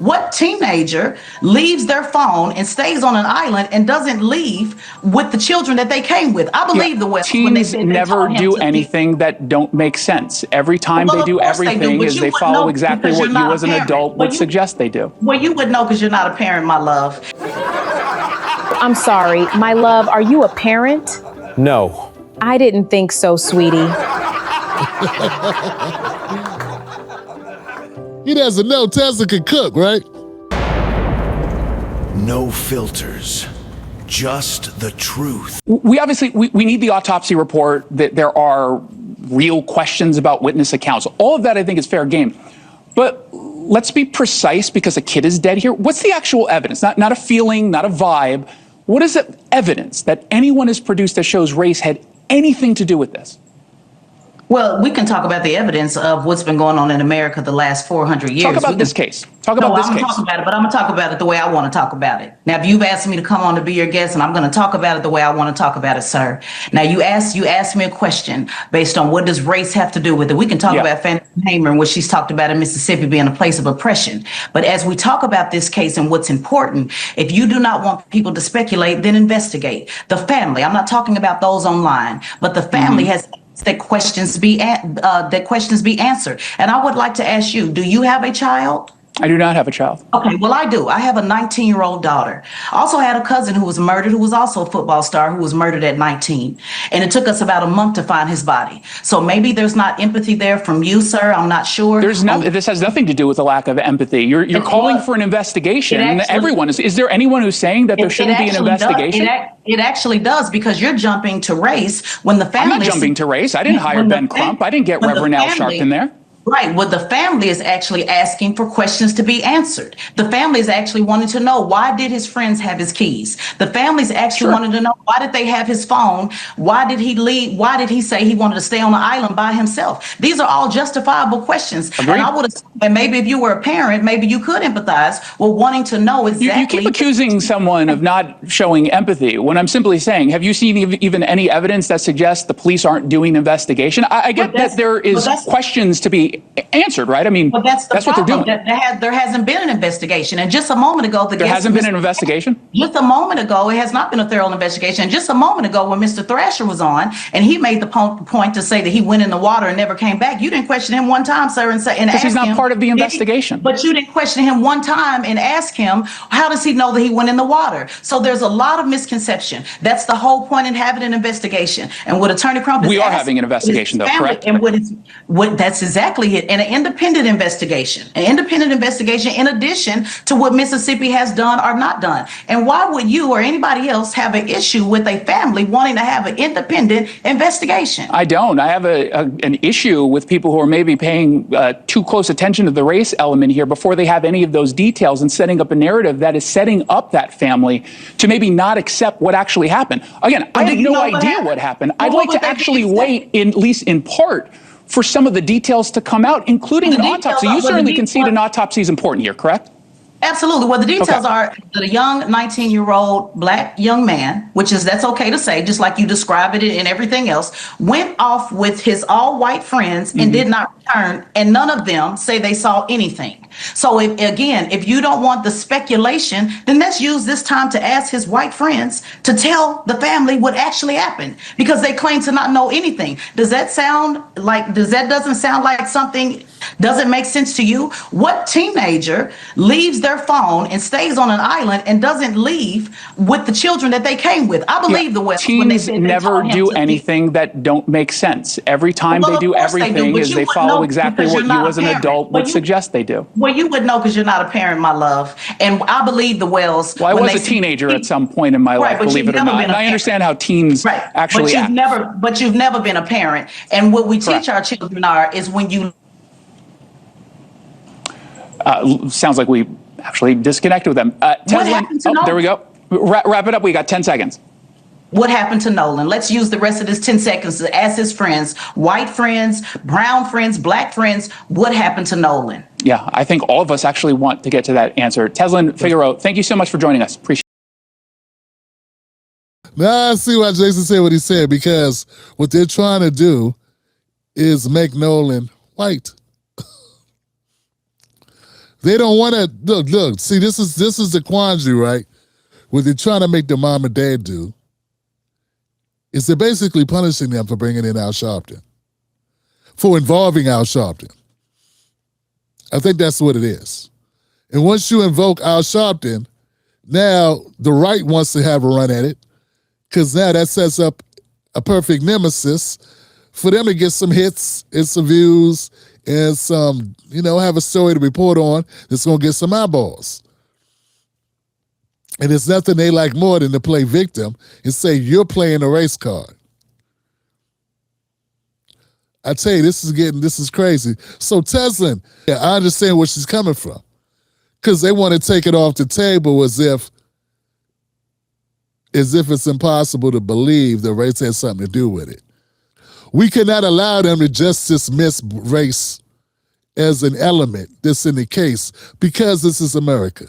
What teenager leaves their phone and stays on an island and doesn't leave with the children that they came with? I believe the Wells when they Teens said they never taught him do to anything that don't make sense. Every time Well, they of do course they do, everything but is you they wouldn't follow know exactly because what you're you not as a an parent. adult Well, would suggest they do. Well, you would know because you're not a parent, my love. I'm sorry, my love, are you a parent? No. I didn't think so, sweetie. He doesn't know Tezlyn can cook, right? No filters, just the truth. We obviously we need the autopsy report, that there are real questions about witness accounts. All of that I think is fair game. But let's be precise, because a kid is dead here. What's the actual evidence? Not a feeling, not a vibe. What is the evidence that anyone has produced that shows race had anything to do with this? Well, we can talk about the evidence of what's been going on in America the last 400 years. Talk about this case. Talk about this case. I'm going to talk about it, but I'm going to talk about it the way I want to talk about it. Now, if you've asked me to come on to be your guest, and I'm going to talk about it the way I want to talk about it, sir. Now, you asked me a question based on what does race have to do with it. We can talk about Fannie Hamer and what she's talked about in Mississippi being a place of oppression. But as we talk about this case and what's important, if you do not want people to speculate, then investigate. The family, I'm not talking about those online, but the family has that questions be answered. And I would like to ask you, do you have a child? I do not have a child. Okay, well, I do. I have a 19-year-old daughter. I also had a cousin who was murdered, who was also a football star, who was murdered at 19. And it took us about a month to find his body. So maybe there's not empathy there from you, sir. I'm not sure. This has nothing to do with a lack of empathy. You're calling for an investigation. Everyone is. Is there anyone who's saying that there shouldn't be an investigation? It actually does, because you're jumping to race when the family. I'm not jumping to race. I didn't hire Ben Crump. I didn't get Reverend Al Sharpton there. Right. Well, the family is actually asking for questions to be answered. The family is actually wanting to know, why did his friends have his keys? The family's actually wanting to know, why did they have his phone? Why did he leave? Why did he say he wanted to stay on the island by himself? These are all justifiable questions. Agreed. And I would assume that maybe if you were a parent, maybe you could empathize with wanting to know exactly. You keep accusing someone of not showing empathy when I'm simply saying, have you seen even any evidence that suggests the police aren't doing an investigation? I get that there is questions to be answered, right? I mean, that's what they're doing. There hasn't been an investigation. And just a moment ago, there hasn't been an investigation? Just a moment ago, it has not been a thorough investigation. Just a moment ago, when Mr. Thrasher was on, and he made the point to say that he went in the water and never came back, you didn't question him one time, sir, and ask him. Because he's not part of the investigation. But you didn't question him one time and ask him, how does he know that he went in the water? So there's a lot of misconception. That's the whole point in having an investigation. And what Attorney Crump is We are having an investigation, though, correct? And that's exactly it. And an independent investigation in addition to what Mississippi has done or not done. And why would you or anybody else have an issue with a family wanting to have an independent investigation? I don't. I have an issue with people who are maybe paying too close attention to the race element here before they have any of those details, and setting up a narrative that is setting up that family to maybe not accept what actually happened. Again, I have no idea what happened. I'd like to actually wait, at least in part, for some of the details to come out, including an autopsy. You certainly concede an autopsy is important here, correct? Absolutely. Well, the details are that a young 19-year-old black young man, that's okay to say, just like you described it and everything else, went off with his all-white friends and did not return, and none of them say they saw anything. So if you don't want the speculation, then let's use this time to ask his white friends to tell the family what actually happened, because they claim to not know anything. Doesn't sound like something doesn't make sense to you? What teenager leaves their phone and stays on an island and doesn't leave with the children that they came with? I believe the West. Teens never do anything that don't make sense. Every time they do everything is they follow exactly what you as an adult would suggest they do. Well, you would know because you're not a parent, my love. And I believe the Wells. Well, I was a teenager at some point in my life, believe it or not. And I understand how teens actually act. But you've never been a parent. And what we teach our children is when you. Sounds like we actually disconnected with them. Tezlyn, there we go. Wrap it up. We got 10 seconds. What happened to Nolan? Let's use the rest of this 10 seconds to ask his friends, white friends, brown friends, black friends, what happened to Nolan? Yeah, I think all of us actually want to get to that answer. Tezlyn Figaro, thank you so much for joining us. Appreciate it. Now I see why Jason said what he said, because what they're trying to do is make Nolan white. They don't want to look. See, this is the quandary, right? What they're trying to make the mom and dad do is they're basically punishing them for bringing in Al Sharpton, for involving Al Sharpton. I think that's what it is. And once you invoke Al Sharpton, now the right wants to have a run at it, because now that sets up a perfect nemesis for them to get some hits and some views and some, have a story to report on that's going to get some eyeballs. And there's nothing they like more than to play victim and say, you're playing a race card. I tell you, this is crazy. So Tezlyn, I understand where she's coming from, because they want to take it off the table as if it's impossible to believe that race has something to do with it. We cannot allow them to just dismiss race as an element that's in the case, because this is America.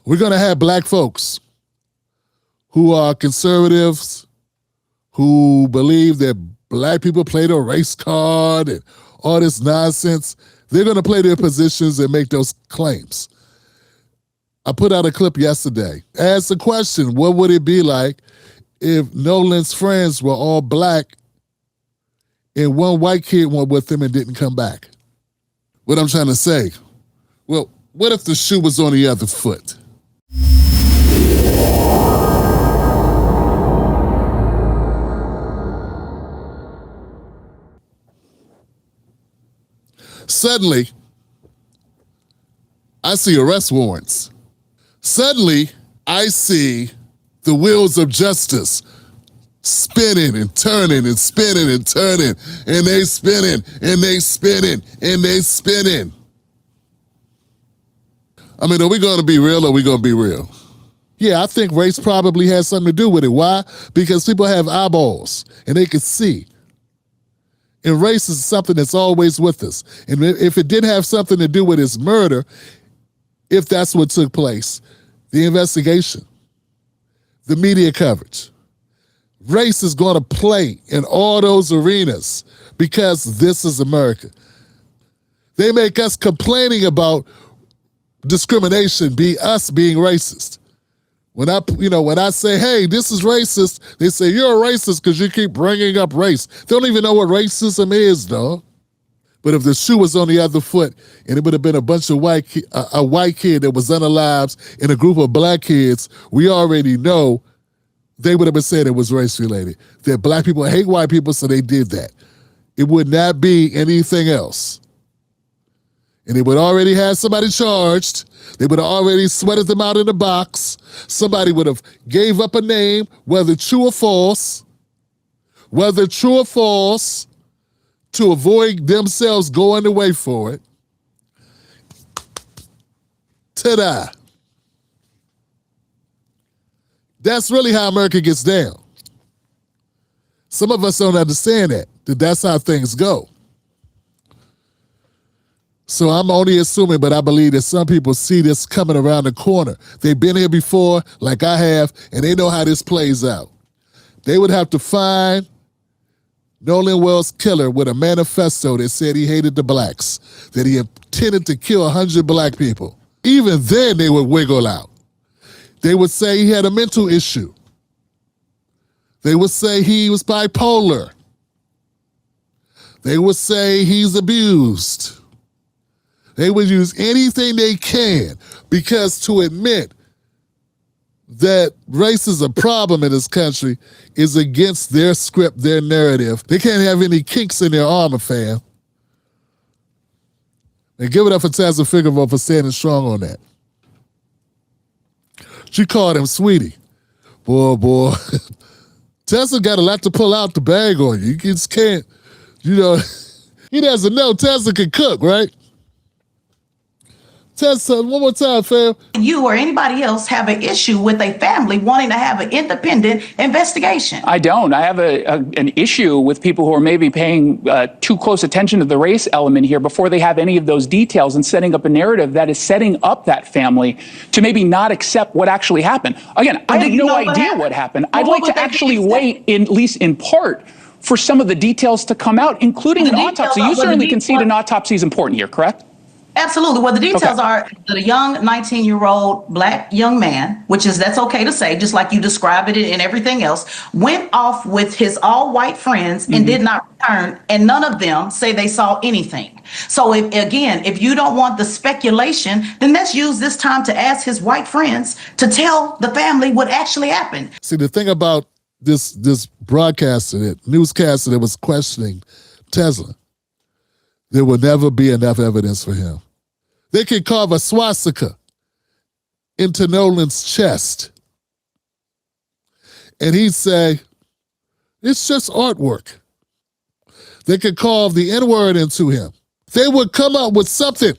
We're going to have black folks who are conservatives, who believe that black people play the race card and all this nonsense. They're going to play their positions and make those claims. I put out a clip yesterday. Asked the question, what would it be like if Nolan's friends were all black and one white kid went with him and didn't come back? What I'm trying to say, well, what if the shoe was on the other foot? Suddenly, I see arrest warrants. Suddenly, I see the wheels of justice spinning and turning and spinning and turning, and they spinning and they spinning and they spinning. I mean, are we going to be real or are we going to be real? Yeah, I think race probably has something to do with it. Why? Because people have eyeballs and they can see. And race is something that's always with us. And if it did have something to do with his murder, if that's what took place, the investigation, the media coverage, race is going to play in all those arenas because this is America. They make us complaining about discrimination be us being racist. When I say, hey, this is racist, they say, you're a racist because you keep bringing up race. They don't even know what racism is, dog. But if the shoe was on the other foot and it would have been a bunch of a white kid that was unalived in a group of black kids, we already know they would have been saying it was race-related. That black people hate white people, so they did that. It would not be anything else. And they would already have somebody charged. They would have already sweated them out in the box. Somebody would have gave up a name, whether true or false, to avoid themselves going away for it. Ta-da. That's really how America gets down. Some of us don't understand that that's how things go. So I'm only assuming, but I believe that some people see this coming around the corner. They've been here before, like I have, and they know how this plays out. They would have to find Nolan Wells' killer with a manifesto that said he hated the blacks, that he intended to kill 100 black people. Even then, they would wiggle out. They would say he had a mental issue. They would say he was bipolar. They would say he's abused. They would use anything they can, because to admit that race is a problem in this country is against their script, their narrative. They can't have any kinks in their armor, fam. And give it up for Tezlyn Figaro for standing strong on that. She called him sweetie. Boy. Tezlyn got a lot to pull out the bag on you. You just can't, he doesn't know Tezlyn can cook, right? Tezlyn, one more time, fam. You or anybody else have an issue with a family wanting to have an independent investigation? I don't. I have an issue with people who are maybe paying too close attention to the race element here before they have any of those details and setting up a narrative that is setting up that family to maybe not accept what actually happened. Again, I have no idea what happened. I'd like to actually wait, at least in part, for some of the details to come out, including an autopsy. You certainly concede an autopsy is important here, correct? Absolutely. Well, the details are that a young 19-year-old black young man, that's okay to say, just like you described it and everything else, went off with his all-white friends and did not return, and none of them say they saw anything. So if you don't want the speculation, then let's use this time to ask his white friends to tell the family what actually happened. See, the thing about this broadcaster, newscaster that was questioning Tezlyn, there will never be enough evidence for him. They could carve a swastika into Nolan's chest, and he'd say, it's just artwork. They could carve the N-word into him. They would come up with something.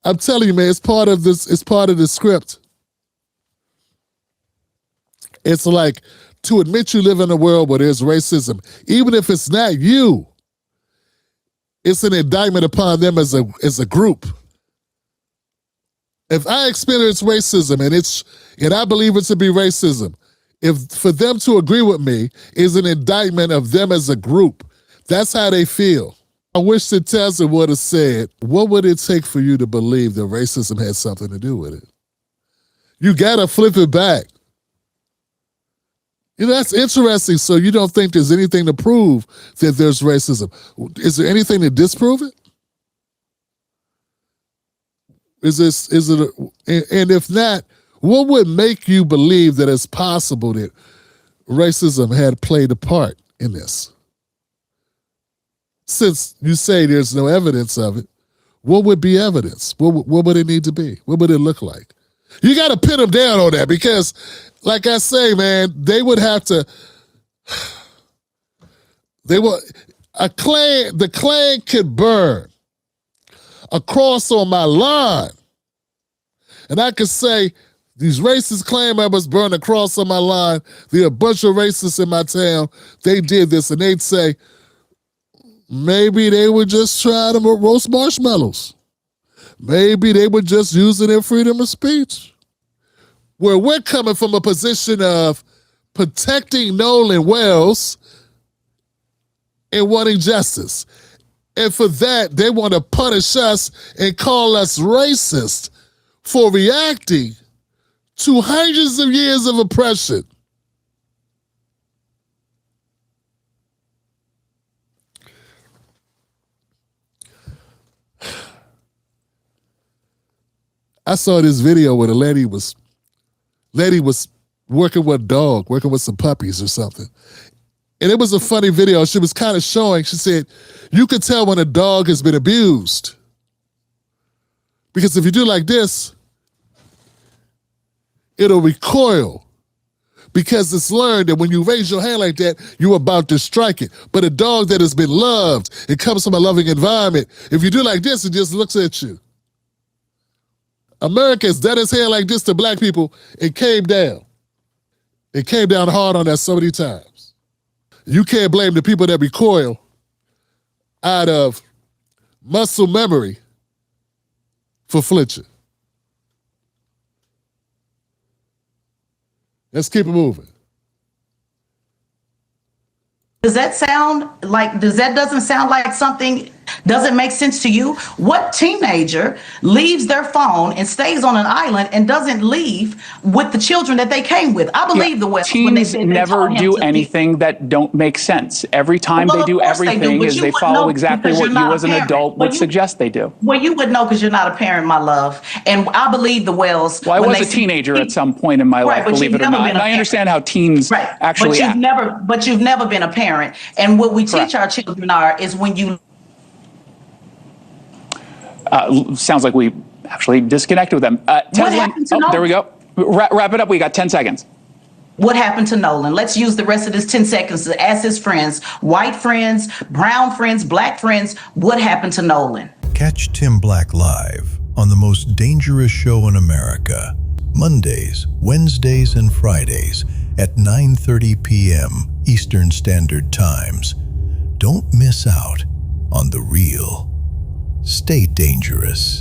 I'm telling you, man, it's part of the script. It's like to admit you live in a world where there's racism, even if it's not you, it's an indictment upon them as a group. If I experience racism and I believe it to be racism, if for them to agree with me is an indictment of them as a group, that's how they feel. I wish that Tezlyn would have said, what would it take for you to believe that racism had something to do with it? You gotta flip it back. That's interesting. So you don't think there's anything to prove that there's racism. Is there anything to disprove it? And if not, what would make you believe that it's possible that racism had played a part in this? Since you say there's no evidence of it, what would be evidence? What would it need to be? What would it look like? You got to pin them down on that because, like I say, man, they would have to. The Klan could burn a cross on my lawn, and I could say these racist Klan members burned a cross on my lawn. There are a bunch of racists in my town. They did this, and they'd say maybe they were just trying to roast marshmallows. Maybe they were just using their freedom of speech. Where we're coming from a position of protecting Nolan Wells and wanting justice. And for that, they want to punish us and call us racist for reacting to hundreds of years of oppression. I saw this video where the lady was working with a dog, working with some puppies or something. And it was a funny video. She was kind of showing, she said, you could tell when a dog has been abused. Because if you do like this, it'll recoil. Because it's learned that when you raise your hand like that, you're about to strike it. But a dog that has been loved, it comes from a loving environment. If you do like this, it just looks at you. America has done its hand like this to black people. It came down. It came down hard on us so many times. You can't blame the people that recoil out of muscle memory for flinching. Let's keep it moving. Doesn't sound like something, doesn't make sense to you? What teenager leaves their phone and stays on an island and doesn't leave with the children that they came with? I believe the West. Teens never do anything that don't make sense. Every time they do everything is they follow exactly what you as an adult would suggest they do. Well, you would know because you're not a parent, my love. And I believe the Wells. Well, I was a teenager at some point in my life, believe it or not. And I understand how teens actually act. But you've never been a parent. And what we teach our children is when you. Sounds like we actually disconnected with them. Tezlyn, there we go. Wrap it up. We got 10 seconds. What happened to Nolan? Let's use the rest of this 10 seconds to ask his friends, white friends, brown friends, black friends, what happened to Nolan? Catch Tim Black live on the most dangerous show in America, Mondays, Wednesdays, and Fridays at 9:30 p.m. Eastern Standard Times. Don't miss out on the real. Stay dangerous.